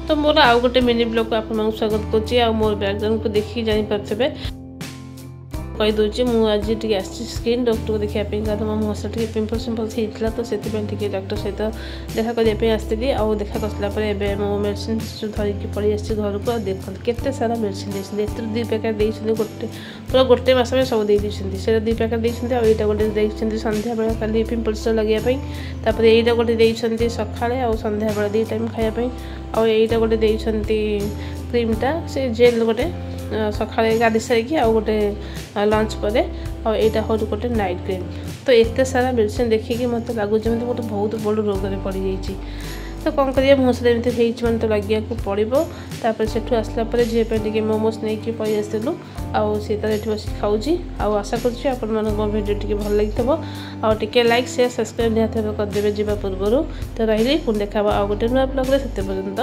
तो मोर आउ गोटे मिनी ब्लॉग को आपको स्वागत करुच्ची आ मोर बैकग्राउंड को देखिए जापर कही दूसरी मुझे आसी स्किन डॉक्टर को देखापी कारण मो मुह से पिंपल्स पिंपल्स होता तो से डॉक्टर सहित देखा करने आसती आउ देखा कर मो मेडिसिन धरिकी पड़ी आसी घर को देख केते सारा मेडिसिन देते 2 पैकेट देते गोटे पूरा गोटे मस में सब देते से 2 पैकेट देते आईटा गोटे देखते सन्ध्या बेला खाली पिंपल्स लगे तापर यहीटा गोटे देते सकाଳେ आ सन्ध्या बेला 2 टाइम खायापी आईटा गोटे देते क्रीमटा से जेल गोटे सकाଳେ गाधी सारिकी आउ गोटे लंच पर आईटा हूँ गोटे नाइट क्रीम तो एत सारा मेडिसिन देखिए मत लगुच गोटे बहुत बड़ रोग में पड़ जाइए तो कौन करिए मुँह से एमती मैंने तो लगे पड़ो तापर से आसला झील मोमोज नहीं कि पलि आसलु आउ सी तर ये बस खाऊँगी आशा करीडियो टी भल लगी आगे लाइक शेयर सब्सक्राइब निहत करदेवे जावा पूर्व तो रही पुणी देखा आ गोटे नुआ ब्लॉग से पर्यंत।